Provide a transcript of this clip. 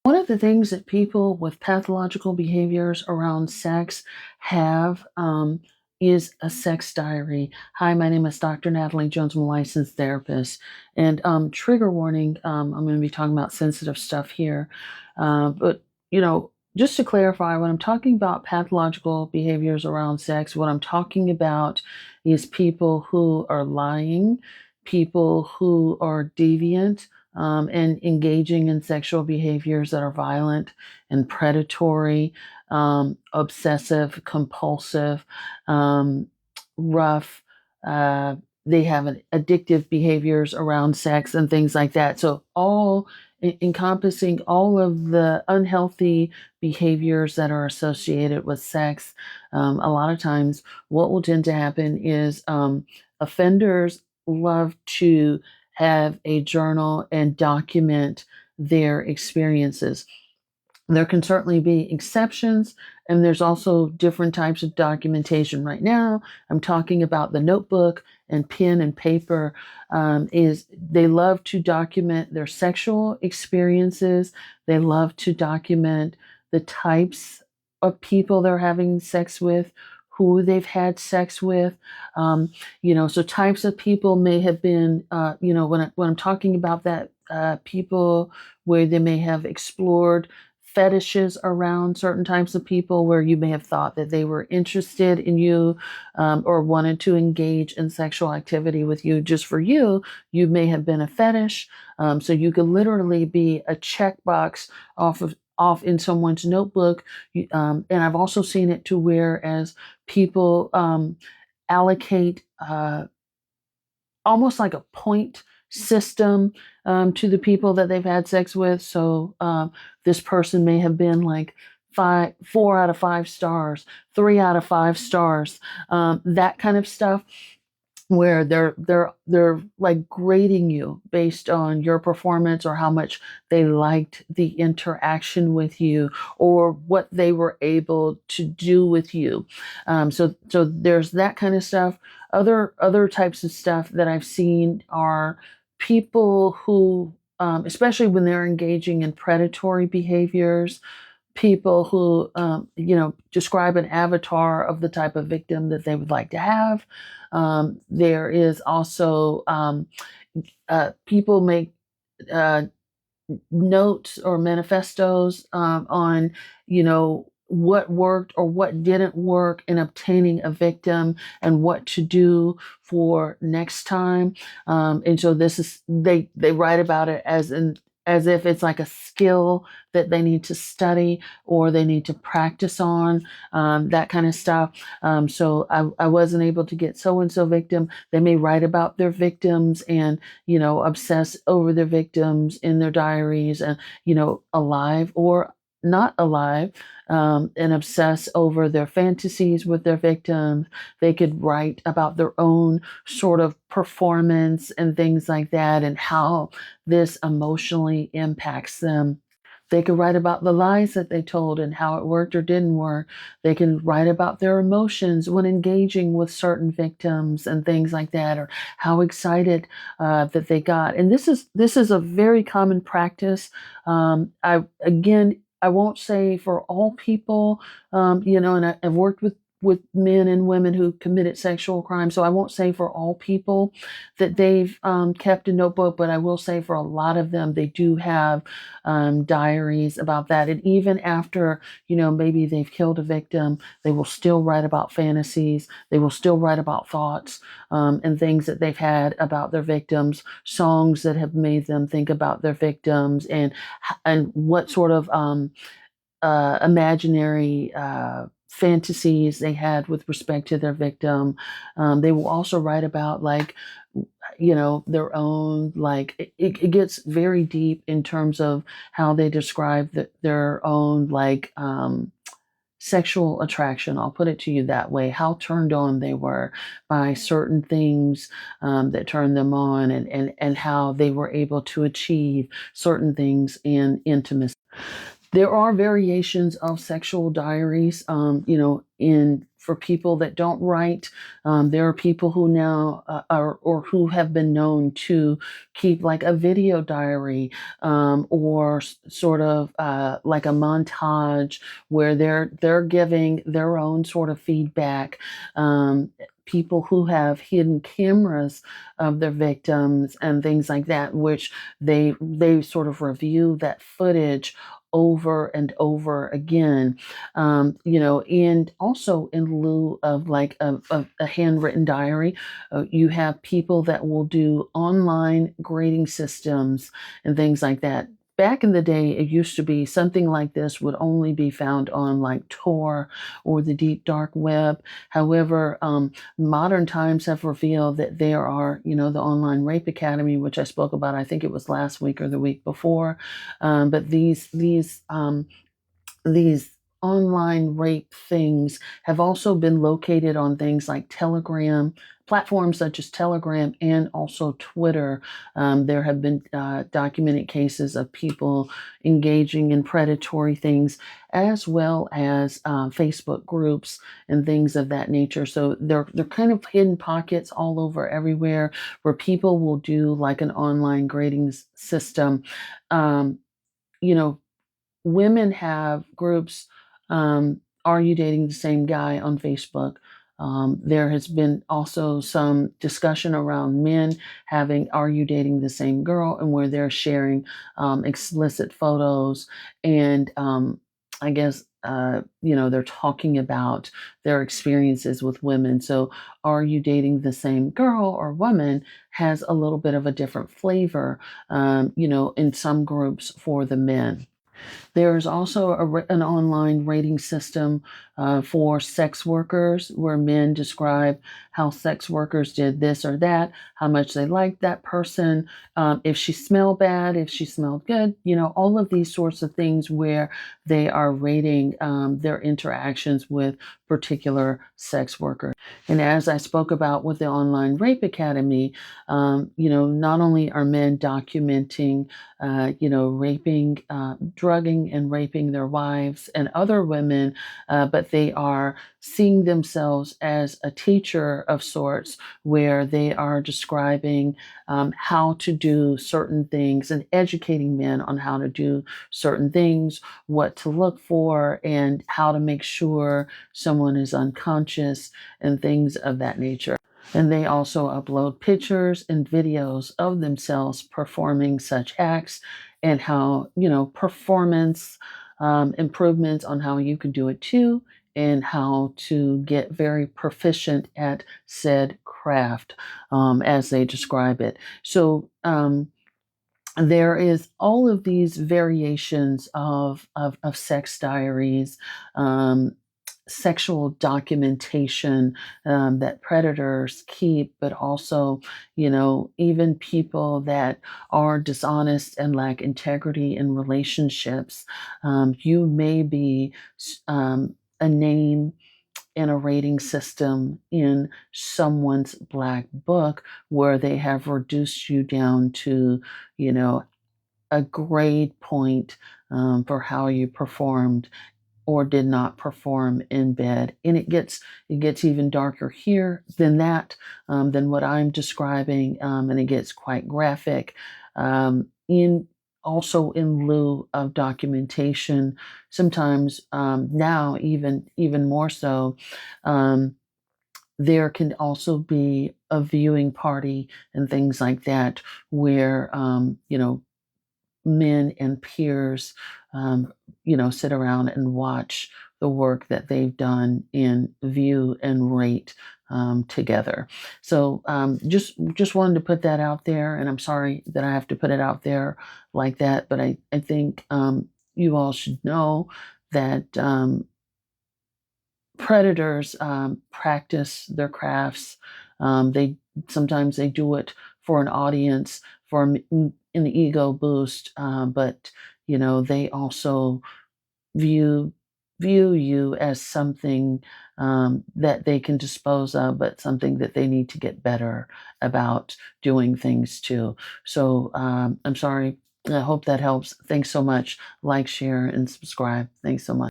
One of the things that people with pathological behaviors around sex have is a sex diary. Hi, my name is Dr. Natalie Jones. I'm a licensed therapist. And trigger warning, I'm going to be talking about sensitive stuff here. But, you know, just to clarify, when I'm talking about pathological behaviors around sex, what I'm talking about is people who are lying, people who are deviant, and engaging in sexual behaviors that are violent and predatory, obsessive, compulsive, um, rough. Uh, they have addictive behaviors around sex and things like that. So, all encompassing all of the unhealthy behaviors that are associated with sex. A lot of times, what will tend to happen is offenders love to have a journal and document their experiences. There can certainly be exceptions, and there's also different types of documentation. Right now, I'm talking about the notebook and pen and paper. Is they love to document their sexual experiences. They love to document the types of people they're having sex with, who they've had sex with. So types of people may have been, when I'm talking about that, people where they may have explored fetishes around certain types of people where you may have thought that they were interested in you, or wanted to engage in sexual activity with you just for you. You may have been a fetish. So you could literally be a checkbox off in someone's notebook. And I've also seen it to where as people allocate almost like a point system to the people that they've had sex with. So this person may have been like 4 out of 5 stars, 3 out of 5 stars, that kind of stuff, where they're like grading you based on your performance or how much they liked the interaction with you or what they were able to do with you. So there's that kind of stuff. Other types of stuff that I've seen are people who, especially when they're engaging in predatory behaviors, people who describe an avatar of the type of victim that they would like to have. There is also people make uh, notes or manifestos on what worked or what didn't work in obtaining a victim and what to do for next time. And so this is they write about it as if it's like a skill that they need to study or they need to practice on, that kind of stuff. So I wasn't able to get so and so victim. They may write about their victims and obsess over their victims in their diaries, and alive or not alive, and obsess over their fantasies with their victims. They could write about their own sort of performance and things like that and how this emotionally impacts them. They could write about the lies that they told and how it worked or didn't work. They can write about their emotions when engaging with certain victims and things like that, or how excited that they got. And this is a very common practice. I won't say for all people, and I've worked with men and women who committed sexual crimes. So I won't say for all people that they've kept a notebook, but I will say for a lot of them, they do have diaries about that. And even after, maybe they've killed a victim, they will still write about fantasies. They will still write about thoughts and things that they've had about their victims, songs that have made them think about their victims, and what sort of imaginary fantasies they had with respect to their victim. They will also write about like their own, like it gets very deep in terms of how they describe their own like sexual attraction. I'll put it to you that way, how turned on they were by certain things that turned them on, and how they were able to achieve certain things in intimacy. There are variations of sexual diaries, in for people that don't write. There are people who now are or who have been known to keep like a video diary, or sort of like a montage where they're giving their own sort of feedback. People who have hidden cameras of their victims and things like that, which they sort of review that footage over and over again, and also in lieu of like a handwritten diary, you have people that will do online grading systems and things like that. Back in the day, it used to be something like this would only be found on like Tor or the deep dark web. However, modern times have revealed that there are, the Online Rape Academy, which I spoke about, I think it was last week or the week before. But these online rape things have also been located on things like Telegram, platforms such as Telegram, and also Twitter. There have been documented cases of people engaging in predatory things, as well as Facebook groups and things of that nature. So they're kind of hidden pockets all over everywhere where people will do like an online grading system. Um, you know, Women have groups. Are you dating the same guy on Facebook? There has been also some discussion around men having are you dating the same girl, and where they're sharing explicit photos, and I guess they're talking about their experiences with women. So are you dating the same girl or woman has a little bit of a different flavor, in some groups for the men. There's also an online rating system for sex workers where men describe how sex workers did this or that, how much they liked that person, if she smelled bad, if she smelled good, all of these sorts of things where they are rating their interactions with particular sex workers. And as I spoke about with the Online Rape Academy, not only are men documenting raping, drugging, and raping their wives and other women, but they are seeing themselves as a teacher of sorts, where they are describing how to do certain things and educating men on how to do certain things, what to look for, and how to make sure someone is unconscious and things of that nature. And they also upload pictures and videos of themselves performing such acts, and how, performance improvements on how you can do it too, and how to get very proficient at said craft, as they describe it. So, there is all of these variations of sex diaries, um, sexual documentation that predators keep, but also, even people that are dishonest and lack integrity in relationships. You may be a name in a rating system in someone's black book where they have reduced you down to, you know, a grade point for how you performed or did not perform in bed. And it gets even darker here than that, than what I'm describing, and it gets quite graphic. In Also in lieu of documentation, sometimes now even more so. Um, there can also be a viewing party and things like that where men and peers, sit around and watch the work that they've done and view and rate together. So just wanted to put that out there, and I'm sorry that I have to put it out there like that, but I think you all should know that predators practice their crafts. They sometimes they do it for an audience, for an ego boost, but they also view you as something that they can dispose of, but something that they need to get better about doing things too. So I'm sorry I hope that helps. Thanks so much. Like, share, and subscribe. Thanks so much.